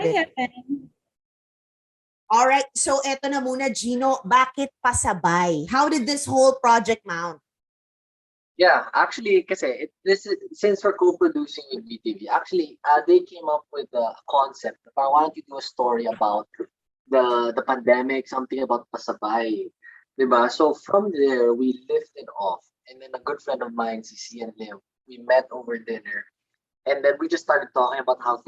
Hi, Heaven. All right, so eto na muna, Gino, bakit pasabay? How did this whole project mount? Yeah, actually, kasi this is since we're co-producing with BTV, actually, they came up with a concept. I wanted to do a story about the pandemic, something about pasabay, diba? So from there, we lifted off, and then a good friend of mine, si Sian Lim, we met over dinner, and then we just started talking about how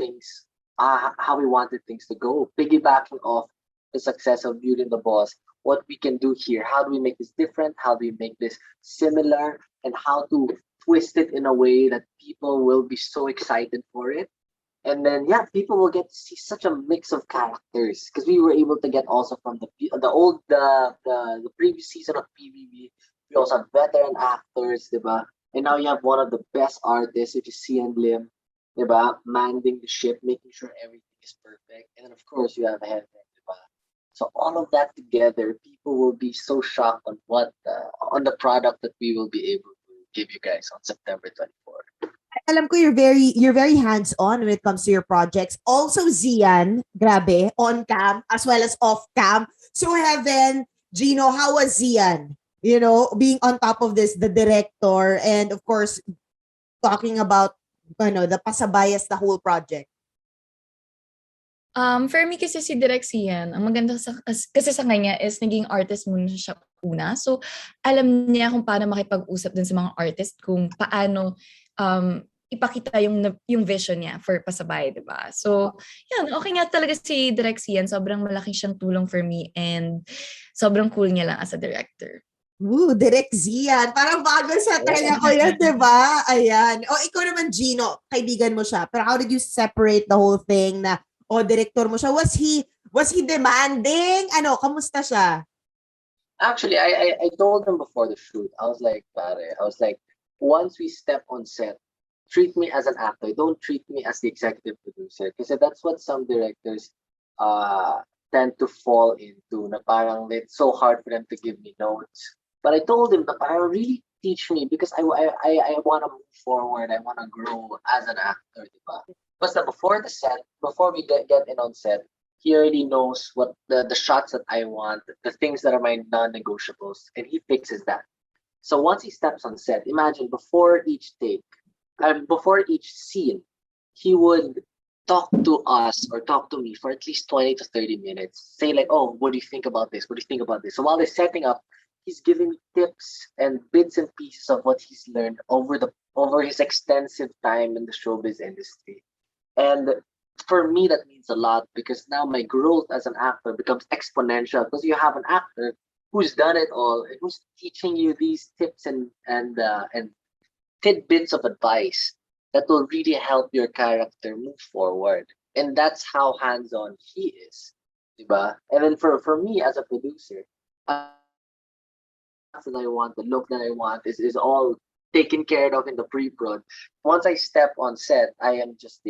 we wanted things to go, piggybacking off the success of Beauty and the Boss, what we can do here, how do we make this different, how do we make this similar, and how to twist it in a way that people will be so excited for it. And then yeah, people will get to see such a mix of characters because we were able to get also from the previous season of PBB. We also have veteran actors, diba? And now you have one of the best artists, which is Cian Lim, diba? Manding the ship, making sure everything is perfect. And then of course you have Heaven, diba? So all of that together, people will be so shocked on on the product that we will be able to give you guys on September 24th. Alam ko you're very hands-on when it comes to your projects. Also, Zian, grabe, on cam as well as off cam. So, Heaven, Gino, how was Zian? You know, being on top of this, the director, and of course, talking about, the pasabayas, the whole project. For me kasi si Direk Sian, ang maganda kasi sa kanya is naging artist muna siya una. So, alam niya kung paano makipag-usap din sa mga artist, kung paano ipakita yung vision niya for pasabay, diba? So, yan, okay nga talaga si Direk Sian. Sobrang malaki siyang tulong for me and sobrang cool niya lang as a director. Ooh, Direk Zian. Parang bago sa tenga ko yan, di ba? Ayan. O, ikaw naman, Gino, kaibigan mo siya. Pero how did you separate the whole thing na, director mo siya? Was he demanding? Ano, kamusta siya? Actually, I told him before the shoot. I was like, pare, once we step on set, treat me as an actor. Don't treat me as the executive producer. Because that's what some directors tend to fall into. Na parang it's so hard for them to give me notes. But I told him that really teach me because I want to move forward. I want to grow as an actor, diba? But before the set, before we get in on set, he already knows what the shots that I want, the things that are my non-negotiables, and he fixes that. So once he steps on set, imagine before each take, before each scene, he would talk to us or talk to me for at least 20 to 30 minutes. Say like, oh, what do you think about this? What do you think about this? So while they're setting up, he's giving me tips and bits and pieces of what he's learned over his extensive time in the showbiz industry. And for me, that means a lot because now my growth as an actor becomes exponential because you have an actor who's done it all and who's teaching you these tips and tidbits of advice that will really help your character move forward. And that's how hands-on he is, diba? And then for me as a producer, that I want, the look that I want is all taken care of in the pre-prod. Once I step on set, I am just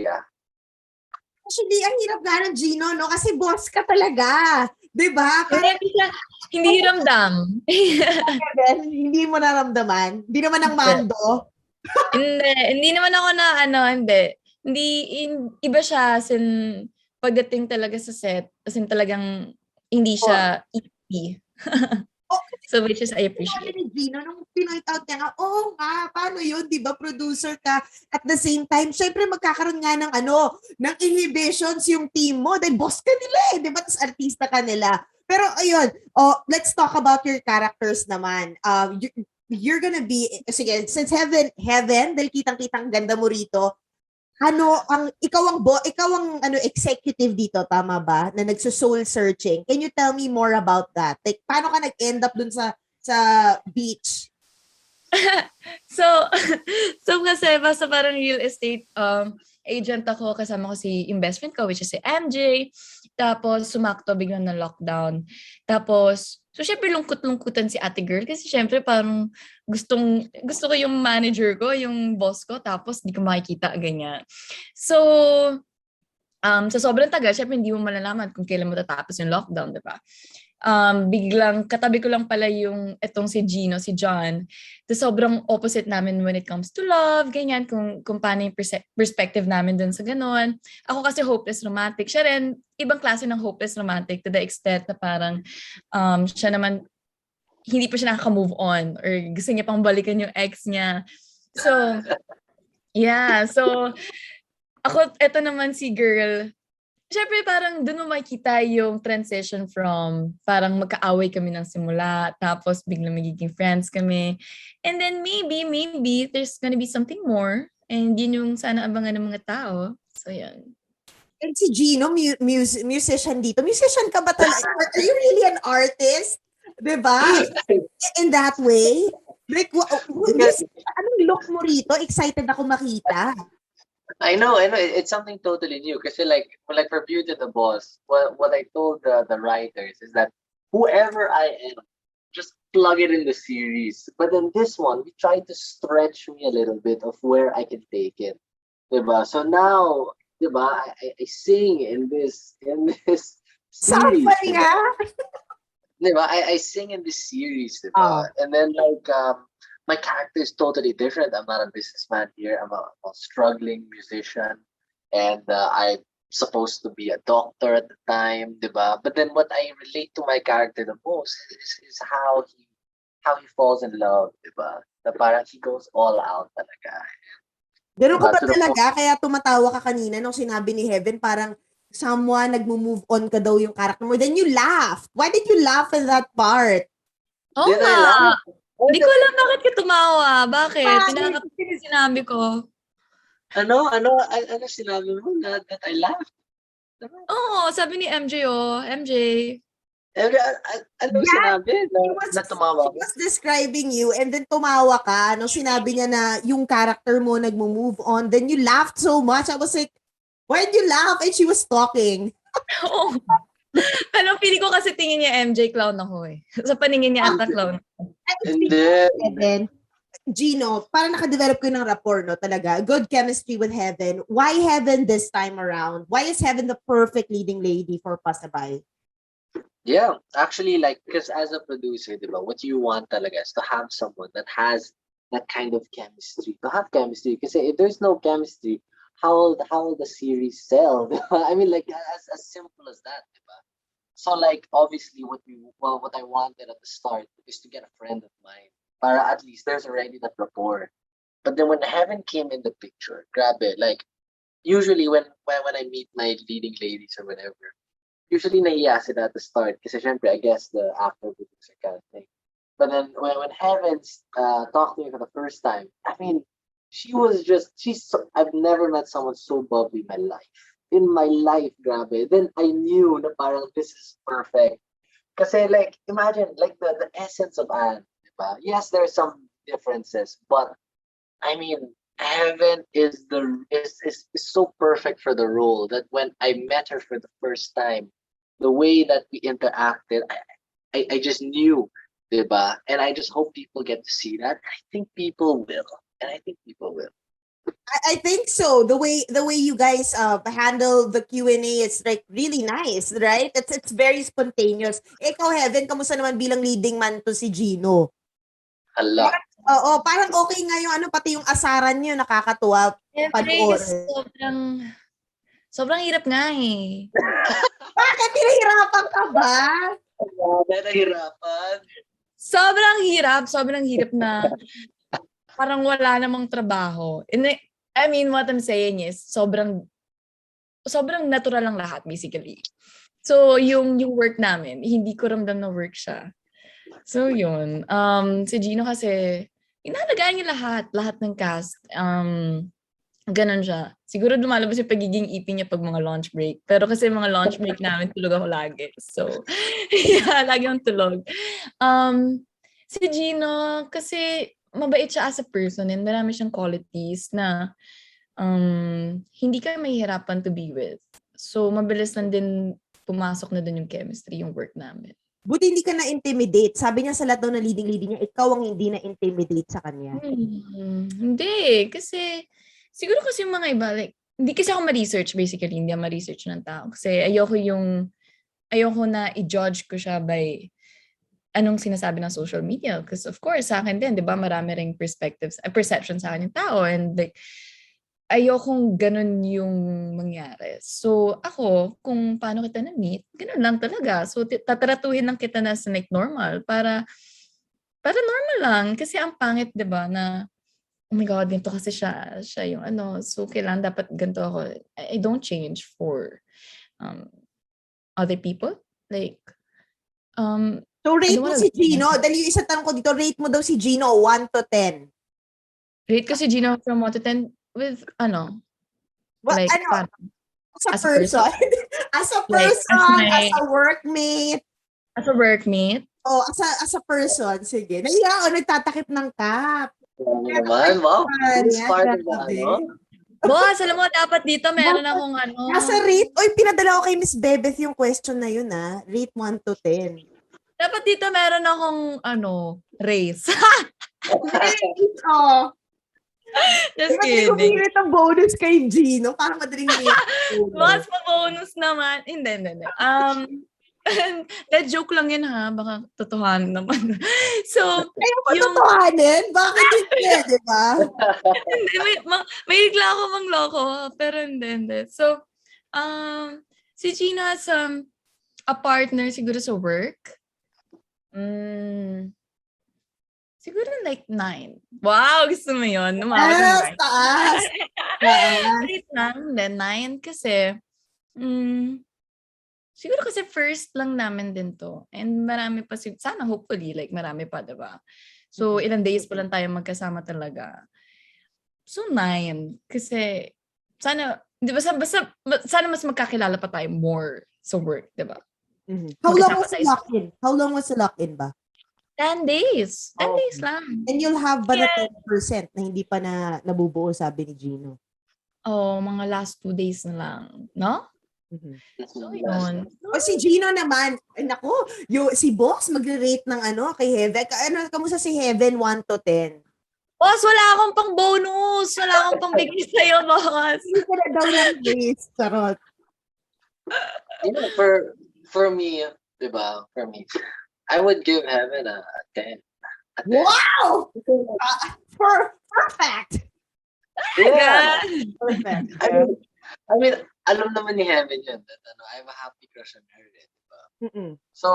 Actually, ang hirap nga ng Gino, no? Kasi boss ka talaga. Diba? Hindi ramdam. Hindi mo naramdaman? Hindi naman ang Mando? hindi naman ako na hindi. Iba siya pagdating talaga sa set, as in talagang hindi siya easy. So which is I appreciate. Gino, nung pinoint out niya nga, nga, paano yun? Di ba, producer ka? At the same time, syempre magkakaroon nga ng ng inhibitions yung team mo. Dahil boss ka nila eh. Di ba? Tapos artista ka nila. Pero ayun, let's talk about your characters naman. You're gonna be, sige, since Heaven, dahil kitang-kitang ganda mo rito, ikaw ang executive dito, tama ba? Na nagso-soul searching. Can you tell me more about that? Like, paano ka nag-end up dun sa beach? so kasi basta parang real estate agent ako, kasama ko si investment ko, which is si MJ. Tapos sumakto biglang na lockdown. Tapos so syempre lungkot-lungkutan si ate girl kasi syempre parang gusto ko yung manager ko, yung boss ko, tapos di ko makikita ganyan. So sa sobrang tagal, syempre hindi mo malalaman kung kailan matatapos yung lockdown, di ba? Biglang katabi ko lang pala yung etong si Gino, si John. So sobrang opposite namin when it comes to love, ganyan, kung paano yung perspective namin dun sa ganon. Ako kasi hopeless romantic. Siya rin, ibang klase ng hopeless romantic to the extent na parang siya naman, hindi pa siya nakaka-move on or gusto niya pang balikan yung ex niya. So, yeah. So, ako, eto naman si girl, syempre parang doon mo makikita yung transition from parang magkaaway kami ng simula, tapos biglang magiging friends kami. And then maybe there's gonna be something more. And yun yung sana abangan ng mga tao. So yun. And si Gino, musician dito. Musician ka ba talaga? Are you really an artist? Diba? In that way? Like, anong look mo rito? Excited ako makita. I know. It's something totally new. Because like for Beauty the Boss, what I told the writers is that whoever I am, just plug it in the series. But then this one, we tried to stretch me a little bit of where I can take it. Diba? So now, diba, I sing in this series. Sample nga! Diba? I sing in this series, diba? And then like my character is totally different. I'm not a businessman here. I'm a struggling musician, and I'm supposed to be a doctor at the time, diba? But then what I relate to my character the most is how he falls in love, diba? Na parang he goes all out talaga. Ganun ka ba talaga? Kaya tumatawa ka kanina nung sinabi ni Heaven, parang someone nagmo-move on ka daw yung character mo. Then you laughed. Why did you laugh in that part? Oo nga. Hindi ko alam bakit ka tumawa. Bakit? Pinakakatawa yung sinabi ko. Ano sinabi mo that I laughed? Oo, sabi ni MJ, MJ. Ano sinabi na tumawa? He was describing you and then tumawa ka nung sinabi niya na yung character mo nagmo-move on. Then you laughed so much. I was like, why'd you laugh? And she was talking. Oo. Pero feeling ko kasi tingin niya MJ clown ako eh. Sa paningin niya ata clown. And then, Gino, para nakadevelop ko ng rapport, no, talaga. Good chemistry with Heaven. Why Heaven this time around? Why is Heaven the perfect leading lady for Pasabay? yeah, actually, like, because as a producer, diba, what you want talaga is to have someone that has that kind of chemistry. To have chemistry, kasi if there's no chemistry, how will the series sell? I mean, like, as simple as that, diba? So, like, obviously, what I wanted at the start is to get a friend of mine. Para at least there's already that rapport. But then when Heaven came in the picture, grabe, like, usually when I meet my leading ladies or whatever, usually nahiya sila at the start kasi syempre, I guess the actor producer kind of thing. But then when Heaven talked to me for the first time, I mean, I've never met someone so bubbly in my life, grabe. Then I knew na parang this is perfect. Kasi like, imagine, like the essence of Anne, diba? Yes, there are some differences, but I mean, Heaven is so perfect for the role that when I met her for the first time, the way that we interacted, I just knew, diba? And I just hope people get to see that. I think people will. I think so. The way you guys handle the Q&A is like really nice, right? It's very spontaneous. Ikaw, Heaven, kamusta naman bilang leading man to si Gino? Hala. Oo, parang okay nga yung pati yung asaran niyo, nakakatuwa. Sobrang hirap nga eh. Bakit? Pinahirapan ka ba? Nahirapan. Sobrang hirap na parang wala namang trabaho. And I mean, what I'm saying is, sobrang natural lang lahat, basically. So, yung work namin, hindi ko ramdam na work siya. So, yun. Si Gino kasi, inalagaan niya lahat ng cast. Ganon siya. Siguro lumalabas yung pagiging ipin niya pag mga lunch break. Pero kasi mga lunch break namin, tulog ako lagi. So, yeah, lagi akong tulog. Si Gino, kasi mabait siya as a person and marami siyang qualities na hindi ka mahihirapan to be with. So, mabilis lang din pumasok na dun yung chemistry, yung work namin. Buti hindi ka na-intimidate. Sabi niya sa lahat daw na leading niya, ikaw ang hindi na-intimidate sa kanya. Hindi. Kasi, siguro kasi yung mga iba, like, hindi kasi ako ma-research basically, hindi ako ma-research ng tao. Kasi ayoko na i-judge ko siya by anong sinasabi ng social media. Because of course, sa akin din, di ba, marami ring perception sa akin yung tao. And like, ayokong ganun yung mangyari. So, ako, kung paano kita na-meet, ganun lang talaga. So, tatratuhin lang kita na like normal para normal lang. Kasi ang pangit, di ba, na oh my God, ganito kasi siya yung ano. So, kailangan dapat ganito ako. I don't change for um, other people. Like, So I rate don't mo wanna si Gino. Dali yung isa tanong ko dito, rate mo daw si Gino 1 to 10. rate ko si Gino from 1 to 10 with, What, like, ano, paano? as a As a person? person? As a Like, person, as a workmate, as a workmate? o as a person, sige. Naiya ako, nagtatakip ng cap. Ano naman, wow. This is Yan, part of the, grabe. Boss, alam mo, dapat dito meron akong Nasa rate, oy, pinadala ko kay Miss Bebeth yung question na yun, ha. Rate 1 to 10. dapat dito meron akong, race. Oh, Just madaling kidding. humirit ang bonus kay Gino. Parang madaling humirit. Boss, pa-bonus naman. Hindi. That joke lang yun ha. Baka totohanan naman. So, Ayaw ko yung... totohanin. Bakit hindi, di ba? Hindi, may higla ako mangloko. Pero hindi. So, si Gina has a partner siguro sa work. Siguro like 9. Wow, gusto mo yun? Numawag ng 9. Taas. Wait lang, then 9 kasi, siguro kasi first lang namin din to. And marami pa, sana hopefully, like marami pa, diba? So, ilang days pa lang tayo magkasama talaga. So, 9. Kasi, sana, di ba, sana mas magkakilala pa tayo more sa work, diba? How long was the lock-in? How long was the lock-in ba? 10 days. 10 days lang. And you'll have ba na 10% na hindi pa na nabubuo, sabi ni Gino? Mga last 2 days na lang. No? So, yun. O si Gino naman, ay naku, si Boss magre-rate ng kay Heaven. Kamusta si Heaven 1 to 10? Boss, wala akong pang bonus. Wala akong pang bigay sa'yo, boss. Hindi ka na daw ng race. Charot. For me, diba, for me, I would give Heaven a 10. Wow! Perfect! Yeah. Perfect. I mean, alam naman ni Heaven yun that I have a happy crush on her. Diba? So,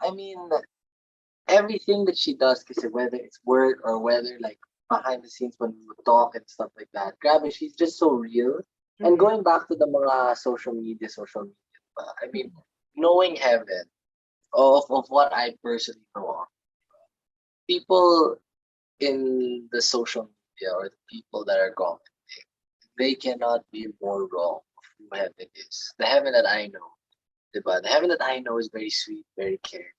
I mean, everything that she does, kasi whether it's work or whether like behind the scenes when we would talk and stuff like that, grabe, she's just so real. And going back to the mga social media, I mean, knowing Heaven, of what I personally know, people in the social media or the people that are commenting, they cannot be more wrong of who Heaven is. The Heaven that I know, diba? The Heaven that I know is very sweet, very caring,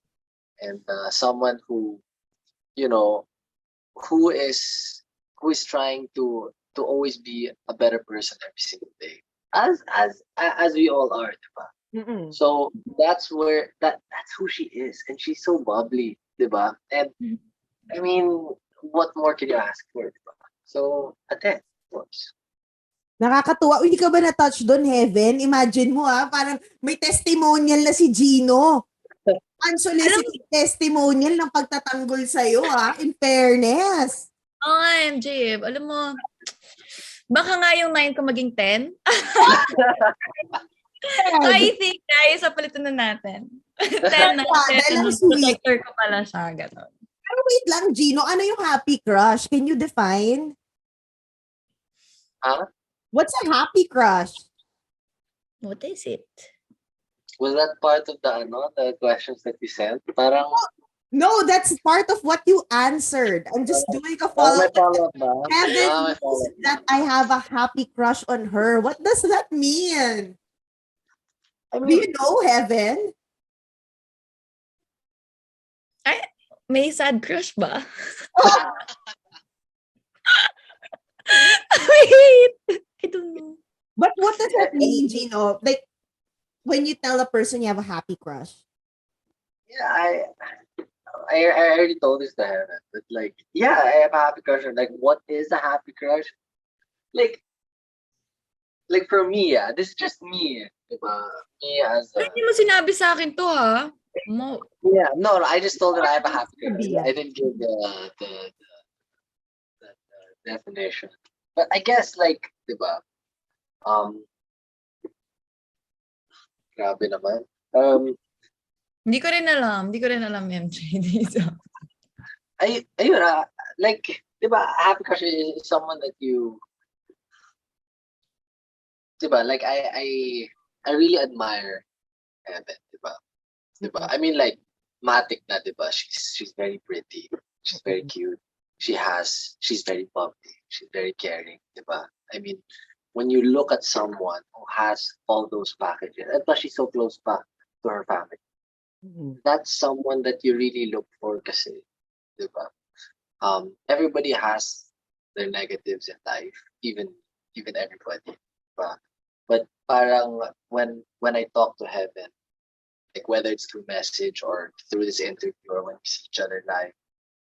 and someone who, who is trying to always be a better person every single day, as we all are, diba? So that's who she is, and she's so bubbly, diba? And I mean, what more can you ask for, diba? So, a 10, of course. Nakakatuwa. Hindi ka ba na-touch doon, Heaven? Imagine mo parang may testimonial na si Gino. Unsolicited testimonial ng pagtatanggol sa'yo in fairness. MJ, alam mo, baka nga yung 9 ko maging 10. I think, guys, palitan na natin. 10 na. Protector ko pala siya. Ganon. Pero wait lang, Gino. Ano yung happy crush? Can you define? Huh? What's a happy crush? What is it? Was that part of the questions that you sent? Parang... No, that's part of what you answered. I'm just doing a follow-up. Heaven knows that I have a happy crush on her. What does that mean? I mean, do you know, Heaven? May sad crush ba? Wait! I don't know. But what does that mean, Gino? Like, when you tell a person you have a happy crush? Yeah, I already told this to Heaven, but like, yeah, I have a happy crush. Like, what is a happy crush? Like, like for me, this is just me, diba? Me as a, Hindi mo sinabi sa akin to, ha? no, I just told her I have a happy crush. Sabihan. I didn't give the definition. But I guess like, diba? Grabe naman. Hindi ko rin alam, MJ. Dito. Ayun, like, diba, a happy crush is someone that you, diba, like I really admire Evan, diba? Diba? I mean, like, Matic na, diba? She's very pretty. She's very cute. She's very bubbly. She's very caring, diba? I mean, when you look at someone who has all those packages, and plus she's so close pa to her family, that's someone that you really look for kasi, diba? Everybody has their negatives in life, even everybody, diba? But parang when I talk to Heaven, like whether it's through message or through this interview or when we see each other live,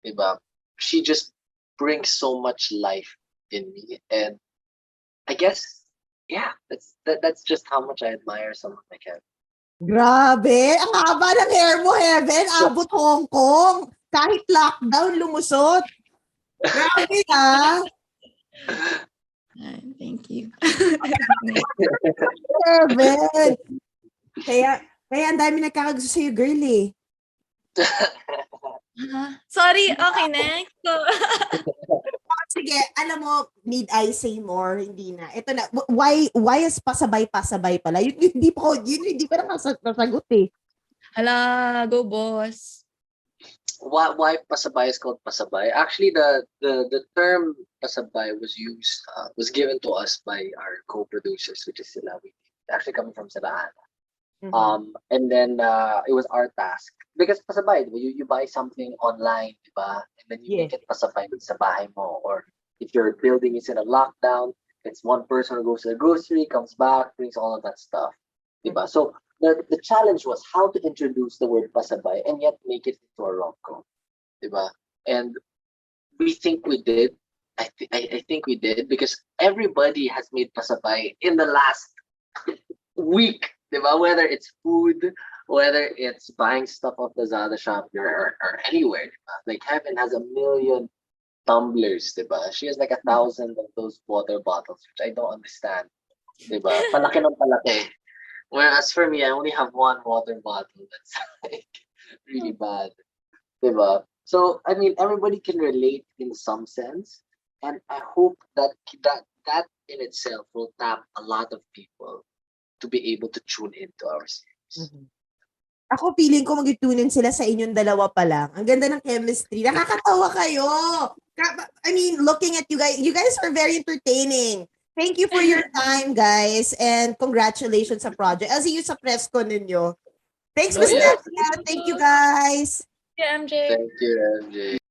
diba? She just brings so much life in me, and I guess, yeah, that's just how much I admire someone like Heaven. Grabe, ang haba ng hair mo, Heaven. Abot Hong Kong. Kahit lockdown, lumusot. Grabe ah. Thank you. Heaven. Kaya ang dami nagkakagusto sa'yo, girl eh. Sorry, okay, next. Sige, alam mo, need I say more? Hindi na. Ito na. Why is pasabay-pasabay pala? Yun hindi pa nasasagot eh. Hala, go boss. Why pasabay is called pasabay? Actually, the term pasabay was given to us by our co-producers, which is sila. Actually coming from Sila. And then it was our task because pasabay, diba? You buy something online, diba? And then you make it pasabay sa bahay mo. Or if your building is in a lockdown, it's one person who goes to the grocery, comes back, brings all of that stuff, diba? So the challenge was how to introduce the word pasabay and yet make it into a rom-com, diba? And we think we did. I think we did because everybody has made pasabay in the last week, diba? Whether it's food, whether it's buying stuff off the Lazada shop or anywhere, diba? Like Heaven has 1 million tumblers, diba? She has like 1,000 of those water bottles, which I don't understand, diba? Palaki ng palaki. Whereas for me, I only have one water bottle that's like really bad, diba? So I mean, everybody can relate in some sense, and I hope that in itself will tap a lot of people to be able to tune into our series. Ako feeling ko mag-tune in sila sa inyong dalawa pa lang. Ang ganda ng chemistry. Nakakatawa kayo. I mean, looking at you guys are very entertaining. Thank you for your time, guys. And congratulations sa project. I'll see you sa press con ninyo. Thanks, Miss Yeah. Nadia. Thank you, guys. Yeah, MJ. Thank you, MJ.